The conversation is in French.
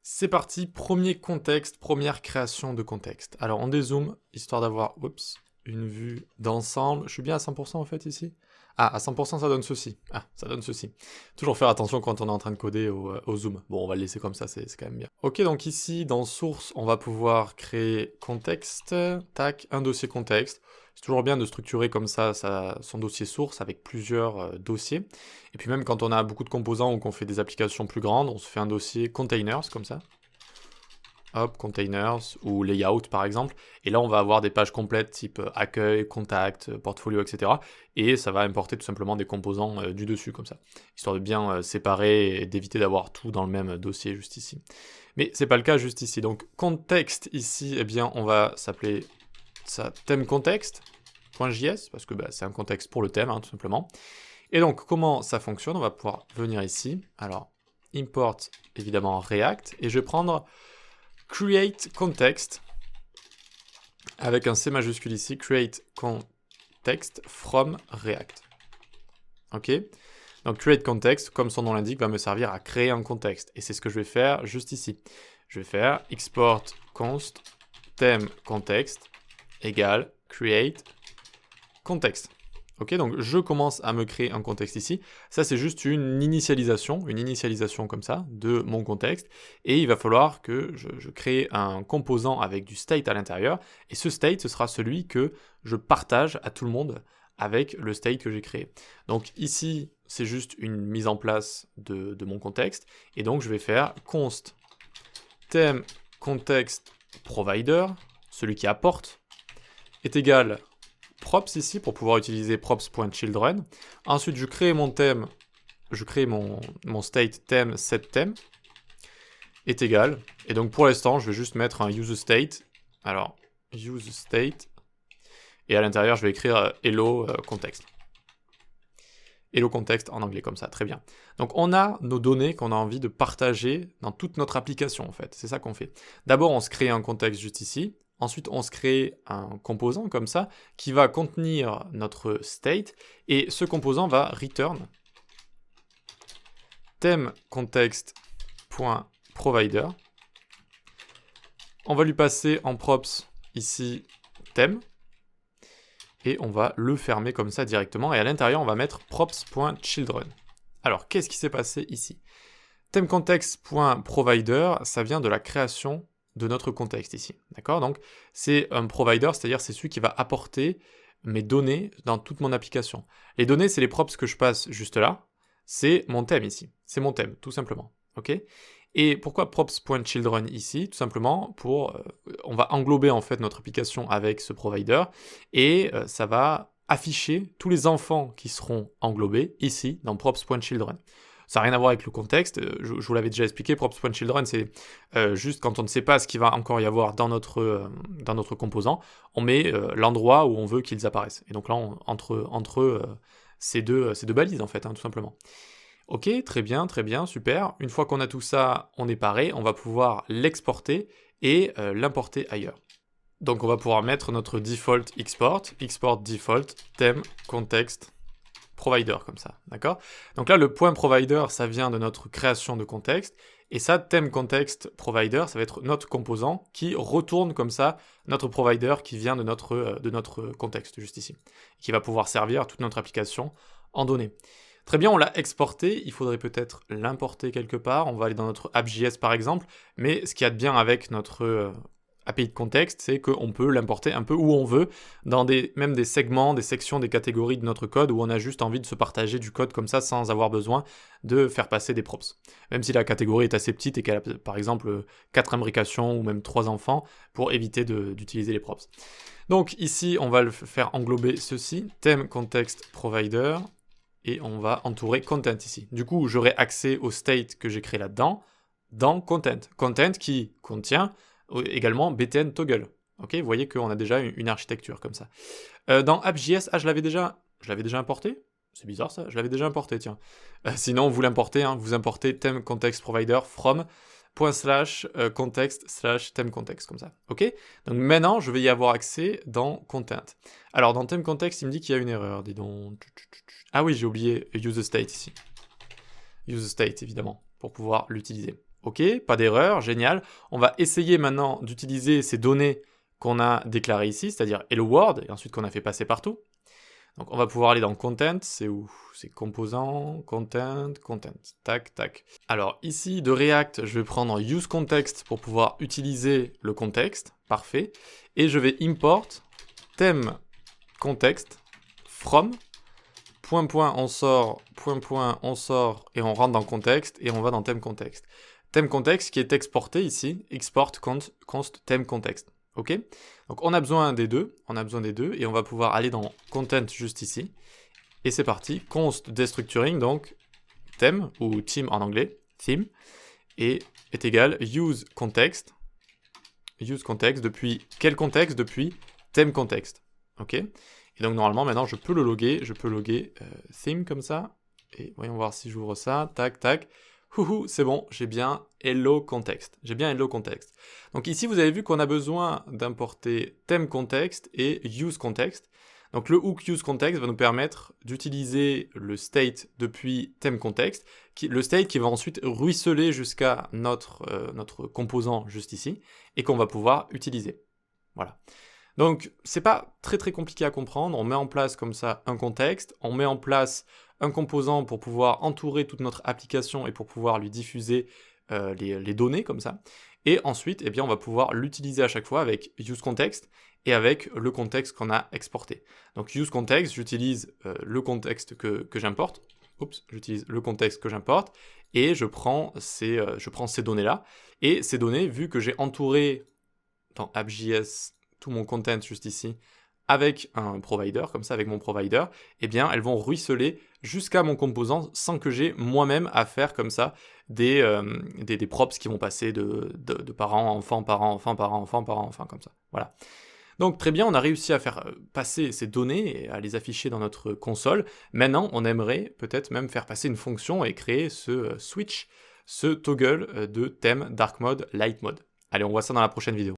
C'est parti, premier contexte, première création de contexte. Alors on dézoome, histoire d'avoir une vue d'ensemble. Je suis bien à 100% en fait ici? Ah, à 100% ça donne ceci. Ah, ça donne ceci. Toujours faire attention quand on est en train de coder au zoom. Bon, on va le laisser comme ça, c'est quand même bien. Ok, donc ici, dans source, on va pouvoir créer contexte. Tac, un dossier contexte. C'est toujours bien de structurer comme ça son dossier source avec plusieurs dossiers. Et puis même quand on a beaucoup de composants ou qu'on fait des applications plus grandes, on se fait un dossier containers comme ça. Hop, containers ou layout par exemple. Et là, on va avoir des pages complètes type accueil, contact, portfolio, etc. Et ça va importer tout simplement des composants du dessus comme ça. Histoire de bien séparer et d'éviter d'avoir tout dans le même dossier juste ici. Mais c'est pas le cas juste ici. Donc contexte ici, eh bien, on va s'appeler ça thème context.js parce que c'est un contexte pour le thème, hein, tout simplement. Et donc, comment ça fonctionne? On va pouvoir venir ici. Alors, import, évidemment, React. Et je vais prendre create context avec un C majuscule ici. Create context from React. OK? Donc, create context, comme son nom l'indique, va me servir à créer un contexte. Et c'est ce que je vais faire juste ici. Je vais faire export const theme context égale create context. Ok, donc je commence à me créer un contexte ici. Ça, c'est juste une initialisation comme ça de mon contexte. Et il va falloir que je crée un composant avec du state à l'intérieur. Et ce state, ce sera celui que je partage à tout le monde avec le state que j'ai créé. Donc ici, c'est juste une mise en place de mon contexte. Et donc, je vais faire const theme context provider, celui qui apporte, est égal props ici pour pouvoir utiliser props.children. Ensuite, je crée mon thème, je crée mon state thème, set thème est égal. Et donc pour l'instant, je vais juste mettre un use state. Alors, use state. Et à l'intérieur, je vais écrire hello context. Hello context en anglais comme ça, très bien. Donc on a nos données qu'on a envie de partager dans toute notre application en fait. C'est ça qu'on fait. D'abord, on se crée un contexte juste ici. Ensuite, on se crée un composant comme ça qui va contenir notre state et ce composant va return theme context.provider. On va lui passer en props ici thème et on va le fermer comme ça directement et à l'intérieur, on va mettre props.children. Alors, qu'est-ce qui s'est passé ici? Theme context.provider, ça vient de la création de notre contexte ici, d'accord? Donc, c'est un provider, c'est-à-dire c'est celui qui va apporter mes données dans toute mon application. Les données, c'est les props que je passe juste là. C'est mon thème ici. C'est mon thème, tout simplement, ok? Et pourquoi props.children ici? Tout simplement pour... on va englober en fait notre application avec ce provider et ça va afficher tous les enfants qui seront englobés ici dans props.children. Ça n'a rien à voir avec le contexte, je vous l'avais déjà expliqué, props.children, c'est juste quand on ne sait pas ce qu'il va encore y avoir dans notre composant, on met l'endroit où on veut qu'ils apparaissent. Et donc là, entre ces deux balises, en fait, hein, tout simplement. Ok, très bien, super. Une fois qu'on a tout ça, on est paré, on va pouvoir l'exporter et l'importer ailleurs. Donc on va pouvoir mettre notre default export default theme context provider comme ça, d'accord? Donc là, le point provider, ça vient de notre création de contexte, et ça, theme context provider, ça va être notre composant qui retourne comme ça notre provider qui vient de notre contexte, juste ici, qui va pouvoir servir toute notre application en données. Très bien, on l'a exporté, il faudrait peut-être l'importer quelque part, on va aller dans notre app.js par exemple, mais ce qu'il y a de bien avec notre API de contexte, c'est qu'on peut l'importer un peu où on veut, dans même des segments, des sections, des catégories de notre code où on a juste envie de se partager du code comme ça sans avoir besoin de faire passer des props. Même si la catégorie est assez petite et qu'elle a par exemple 4 imbrications ou même 3 enfants pour éviter d'utiliser les props. Donc ici, on va le faire englober ceci, theme context provider, et on va entourer content ici. Du coup, j'aurai accès au state que j'ai créé là-dedans, dans content. Content qui contient également btn toggle. Ok, vous voyez qu'on a déjà une architecture comme ça. Dans app.js, je l'avais déjà importé. C'est bizarre ça, je l'avais déjà importé, tiens. Sinon, vous l'importez, hein, vous importez theme context provider from ./context/ theme context, comme ça. Ok? Donc maintenant, je vais y avoir accès dans content. Alors, dans theme context, il me dit qu'il y a une erreur, dis donc. Ah oui, j'ai oublié use state ici. Use state, évidemment, pour pouvoir l'utiliser. Ok, pas d'erreur, génial. On va essayer maintenant d'utiliser ces données qu'on a déclarées ici, c'est-à-dire hello world, et ensuite qu'on a fait passer partout. Donc on va pouvoir aller dans content, c'est où? C'est composant, content, tac, tac. Alors ici de React, je vais prendre use context pour pouvoir utiliser le contexte, parfait. Et je vais import theme context from on sort, on sort et on rentre dans contexte et on va dans theme context. Theme context qui est exporté ici, export const theme context. Ok, donc on a besoin des deux, et on va pouvoir aller dans content juste ici. Et c'est parti, const destructuring, donc theme, ou theme en anglais, theme, et est égal use context, depuis quel contexte? Depuis theme context. Ok, et donc normalement maintenant je peux le loguer, theme comme ça, et voyons voir si j'ouvre ça, tac, tac. C'est bon, j'ai bien hello context. Donc ici, vous avez vu qu'on a besoin d'importer theme context et use context. Donc le hook use context va nous permettre d'utiliser le state depuis theme context, le state qui va ensuite ruisseler jusqu'à notre composant juste ici, et qu'on va pouvoir utiliser. Voilà. Donc c'est pas très compliqué à comprendre, on met en place comme ça un contexte, on met en place un composant pour pouvoir entourer toute notre application et pour pouvoir lui diffuser les données comme ça. Et ensuite, eh bien, on va pouvoir l'utiliser à chaque fois avec useContext et avec le contexte qu'on a exporté. Donc useContext, j'utilise le contexte que j'importe. J'utilise le contexte que j'importe et je prends ces données-là. Et ces données, vu que j'ai entouré dans app.js tout mon content juste ici, avec un provider, comme ça, avec mon provider, eh bien, elles vont ruisseler jusqu'à mon composant sans que j'ai moi-même à faire comme ça des props qui vont passer de parent, enfant, parent, enfant, parent, enfant, parent, enfant, comme ça. Voilà. Donc très bien, on a réussi à faire passer ces données et à les afficher dans notre console. Maintenant, on aimerait peut-être même faire passer une fonction et créer ce switch, ce toggle de thème dark mode, light mode. Allez, on voit ça dans la prochaine vidéo.